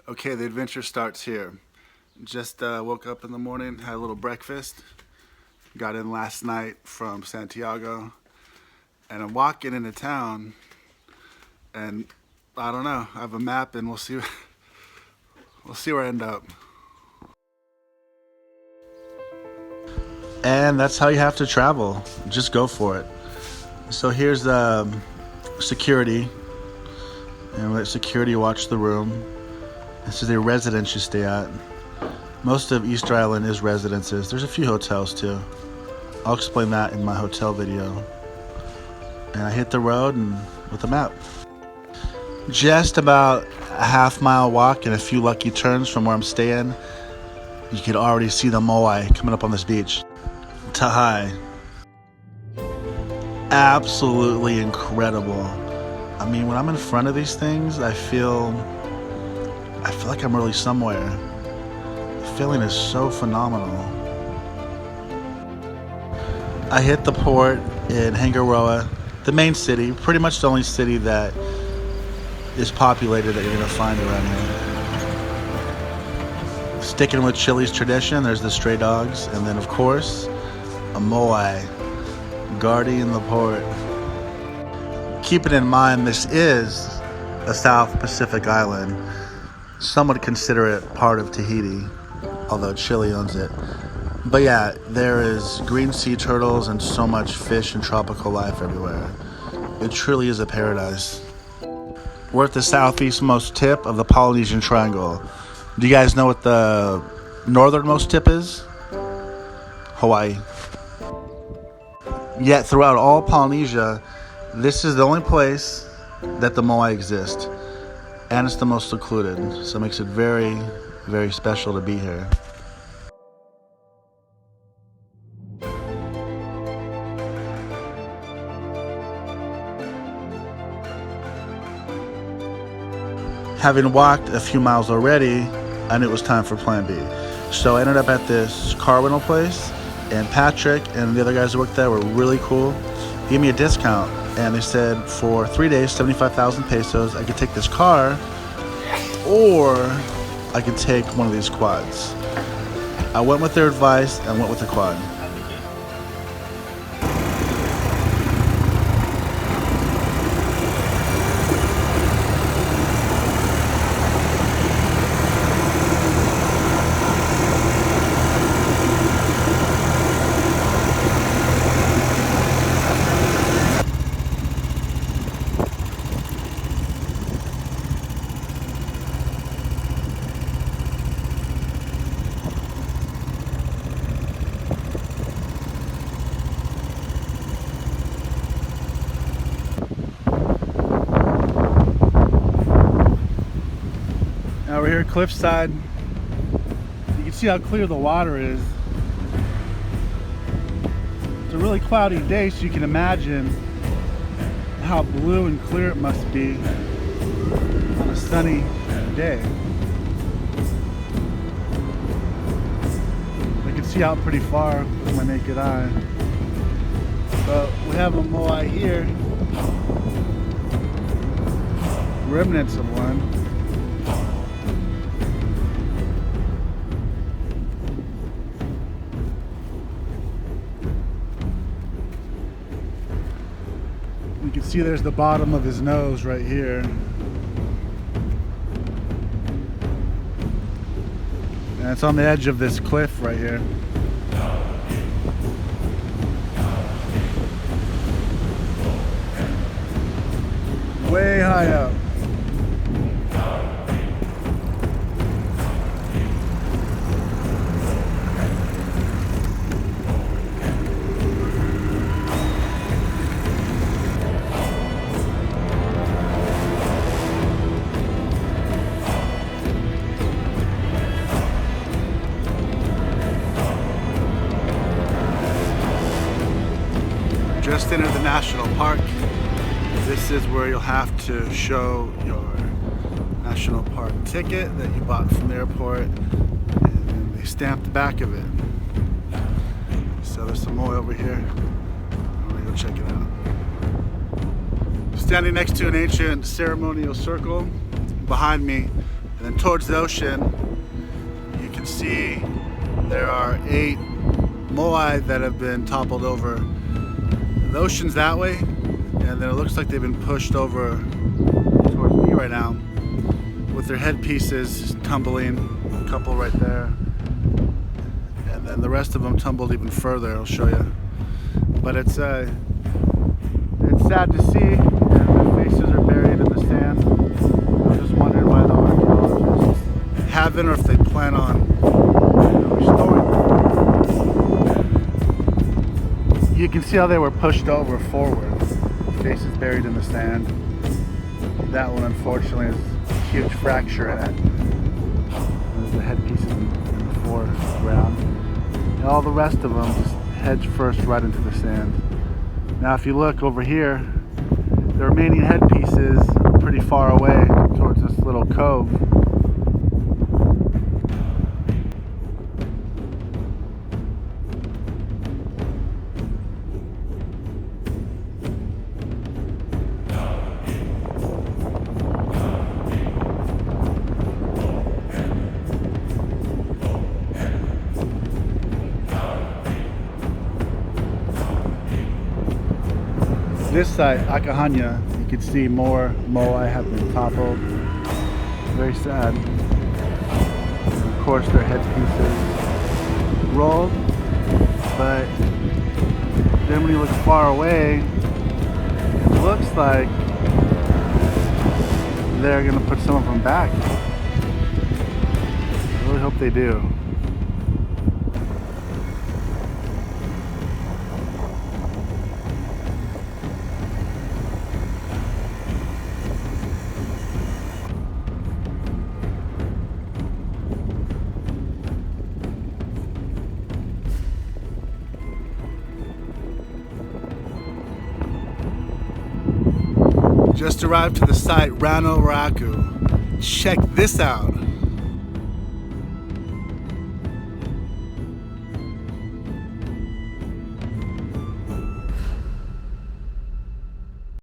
Okay, the adventure starts here. Just woke up in the morning, had a little breakfast, got in last night from Santiago, and I'm walking into town, and I don't know. I have a map, and we'll see. We'll see where I end up. And that's how you have to travel. Just go for it. So here's the security, and let security watch the room. This is a residence you stay at. Most of Easter Island is residences. There's a few hotels too. I'll explain that in my hotel video. And I hit the road and with a map. Just about a half-mile walk and a few lucky turns from where I'm staying. You can already see the Moai coming up on this beach. Tahai. Absolutely incredible. I mean, when I'm in front of these things, I feel like I'm really somewhere. The feeling is so phenomenal. I hit the port in Hangaroa, the main city, pretty much the only city that is populated that you're gonna find around here. Sticking with Chile's tradition, there's the stray dogs, and then of course, a Moai guarding the port. Keeping in mind this is a South Pacific island. Some would consider it part of Tahiti, although Chile owns it. But yeah, there is green sea turtles and so much fish and tropical life everywhere. It truly is a paradise. We're at the southeastmost tip of the Polynesian Triangle. Do you guys know what the northernmost tip is? Hawaii. Yet throughout all Polynesia, this is the only place that the Moai exist. And it's the most secluded, so it makes it very, very special to be here. Having walked a few miles already, I knew it was time for plan B. So I ended up at this car rental place, and Patrick and the other guys who worked there were really cool. They gave me a discount, and they said for 3 days, 75,000 pesos, I could take this car, or I could take one of these quads. I went with their advice and went with the quad. Now we're here at Cliffside. You can see how clear the water is. It's a really cloudy day, so you can imagine how blue and clear it must be on a sunny day. I can see out pretty far with my naked eye. But we have a Moai here. Remnants of one. You can see there's the bottom of his nose right here. And it's on the edge of this cliff right here. Way high up. Just entered the national park. This is where you'll have to show your national park ticket that you bought from the airport, and then they stamp the back of it. So there's some more over here. I'm gonna go check it out. Standing next to an ancient ceremonial circle. Behind me And then towards the ocean, you can see there are 8 Moai that have been toppled over. The ocean's that way, and then it looks like they've been pushed over towards me right now with their headpieces tumbling, a couple right there. And then the rest of them tumbled even further, I'll show you. But it's sad to see, and their faces are buried in the sand. I'm just wondering why the archaeologists haven't, or if they plan on restoring them. You can see how they were pushed over forward, faces buried in the sand. That one unfortunately has a huge fracture in it. There's the headpieces in the foreground. And all the rest of them just heads first right into the sand. Now if you look over here, the remaining headpieces are pretty far away towards this little cove. This site, Akahanya, you can see more Moai have been toppled. Very sad. And of course their headpieces rolled, but then when you look far away, it looks like they're gonna put some of them back. I really hope they do. Just arrived to the site, Rano Raku. Check this out.